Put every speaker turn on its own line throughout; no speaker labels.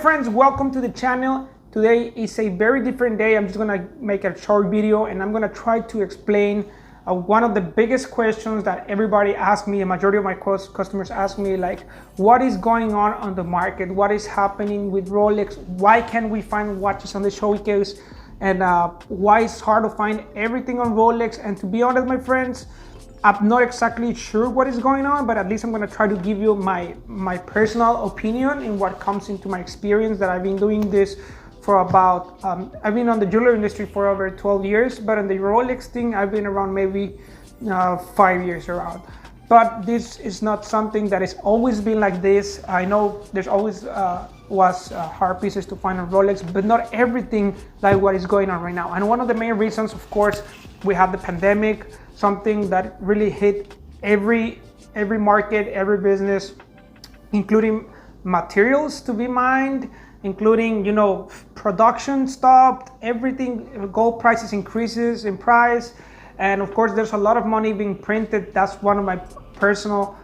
friends, welcome to the channel. Today is a very different day. I'm just gonna make a short video and I'm gonna try to explain one of the biggest questions that everybody asks me, a majority of my customers ask me, like, what is going on the market? What is happening with Rolex? Why can't we find watches on the showcase? And why it's hard to find everything on Rolex? And to be honest, my friends, I'm not exactly sure what is going on, but at least I'm gonna try to give you my personal opinion in what comes into my experience that I've been doing this for about, I've been on the jewelry industry for over 12 years, but in the Rolex thing, I've been around maybe 5 years around. But this is not something that has always been like this. I know there's always was hard pieces to find on Rolex, but not everything like what is going on right now. And one of the main reasons, of course, we have the pandemic, something that really hit every market, every business, including materials to be mined, including, you know, production stopped, everything, gold prices increases in price. And of course, there's a lot of money being printed. That's one of my personal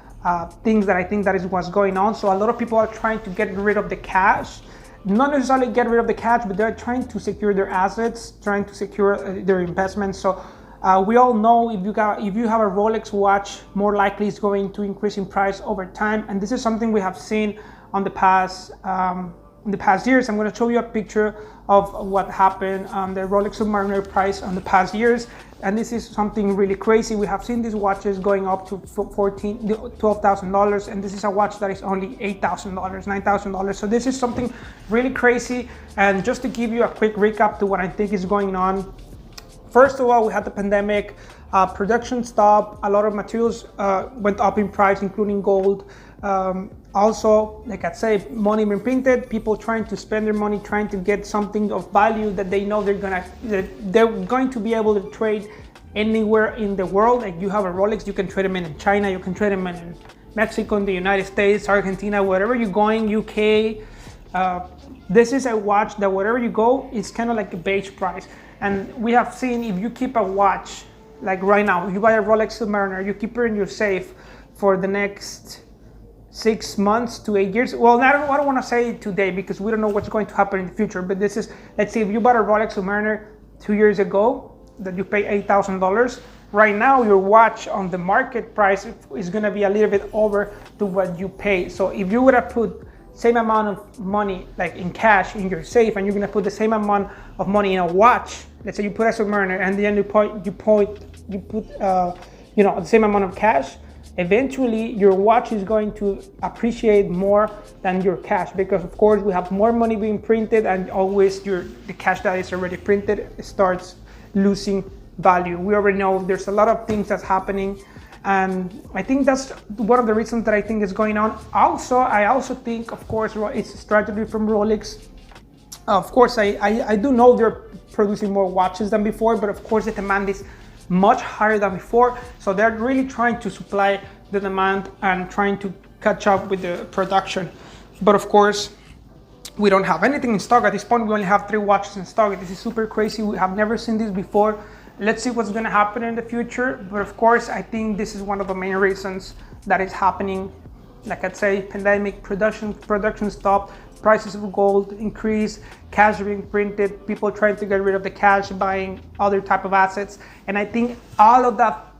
things that I think that is what's going on. So a lot of people are trying to get rid of the cash, not necessarily get rid of the cash, but they're trying to secure their assets, trying to secure their investments. So we all know if you have a Rolex watch, more likely it's going to increase in price over time. And this is something we have seen on the past in the past years. I'm going to show you a picture of what happened on the Rolex Submariner price on the past years. And this is something really crazy. We have seen these watches going up to $12,000, and this is a watch that is only $8,000, $9,000. So this is something really crazy. And just to give you a quick recap to what I think is going on. First of all, we had the pandemic, production stopped, a lot of materials went up in price, including gold. Also, like I say, money being printed, people trying to spend their money, trying to get something of value that they know they're going to be able to trade anywhere in the world. Like you have a Rolex, you can trade them in China, you can trade them in Mexico, in the United States, Argentina, wherever you're going, UK. This is a watch that wherever you go, it's kind of like a beige price. And we have seen, if you keep a watch, like right now, you buy a Rolex Submariner, you keep it in your safe for the next 6 months to 8 years. Well, I don't want to say today because we don't know what's going to happen in the future, but this is, let's say if you bought a Rolex Submariner 2 years ago that you pay $8,000, right now your watch on the market price is going to be a little bit over to what you pay. So if you would have put same amount of money like in cash in your safe and you're going to put the same amount of money in a watch, let's say you put a Submariner and then you put you know, the same amount of cash, eventually your watch is going to appreciate more than your cash, because of course we have more money being printed and always the cash that is already printed starts losing value. We already know there's a lot of things that's happening, and I think that's one of the reasons that I think is going on. I also think, of course, it's a strategy from Rolex. Of course, I do know they're producing more watches than before, but of course the demand is much higher than before. So they're really trying to supply the demand and trying to catch up with the production. But of course, we don't have anything in stock at this point. We only have 3 watches in stock. This is super crazy. We have never seen this before. Let's see what's gonna happen in the future. But of course, I think this is one of the main reasons that is happening. Like I'd say, pandemic, production stop, prices of gold increase, cash being printed, people trying to get rid of the cash, buying other type of assets. And I think all of that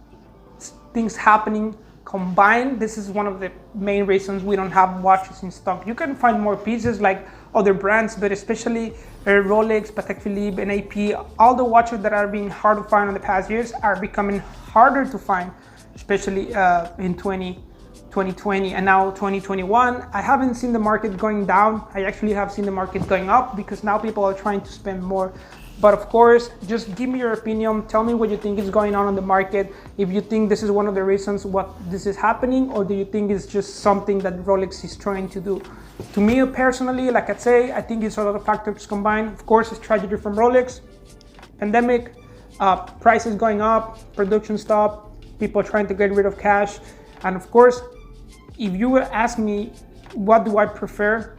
things happening combined, this is one of the main reasons we don't have watches in stock. You can find more pieces like other brands, but especially Rolex, Patek Philippe, and AP, all the watches that are being hard to find in the past years are becoming harder to find, especially in 2020 and now 2021. I haven't seen the market going down. I actually have seen the market going up because now people are trying to spend more. But of course, just give me your opinion. Tell me what you think is going on the market. If you think this is one of the reasons what this is happening, or do you think it's just something that Rolex is trying to do? To me personally, like I say, I think it's a lot of factors combined. Of course, it's tragedy from Rolex, pandemic, prices going up, production stop, people trying to get rid of cash. And of course, if you would ask me, what do I prefer,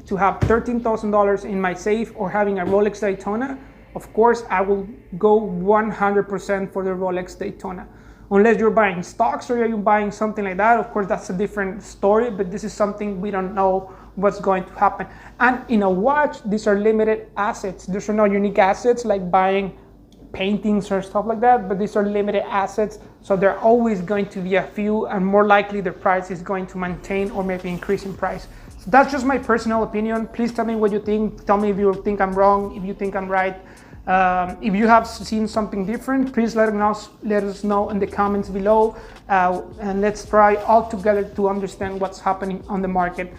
to have $13,000 in my safe or having a Rolex Daytona? Of course, I will go 100% for the Rolex Daytona. Unless you're buying stocks or you're buying something like that, of course, that's a different story, but this is something we don't know what's going to happen. And in a watch, these are limited assets. These are not unique assets like buying paintings or stuff like that, but these are limited assets, so there are always going to be a few, and more likely the price is going to maintain or maybe increase in price. So that's just my personal opinion. Please tell me what you think. Tell me if you think I'm wrong, if you think I'm right. If you have seen something different, please let us know in the comments below, and let's try all together to understand what's happening on the market.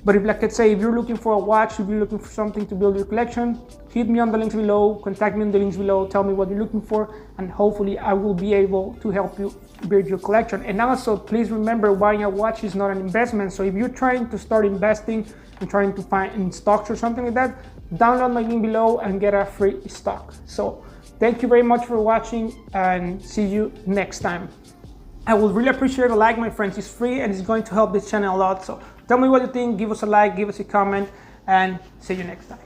But if, like I say, if you're looking for a watch, if you're looking for something to build your collection, hit me on the links below, contact me on the links below, tell me what you're looking for, and hopefully I will be able to help you build your collection. And also, please remember, buying a watch is not an investment. So if you're trying to start investing and trying to find in stocks or something like that, download my link below and get a free stock. So thank you very much for watching, and see you next time. I would really appreciate a like, my friends. It's free and it's going to help this channel a lot. So tell me what you think, give us a like, give us a comment, and see you next time.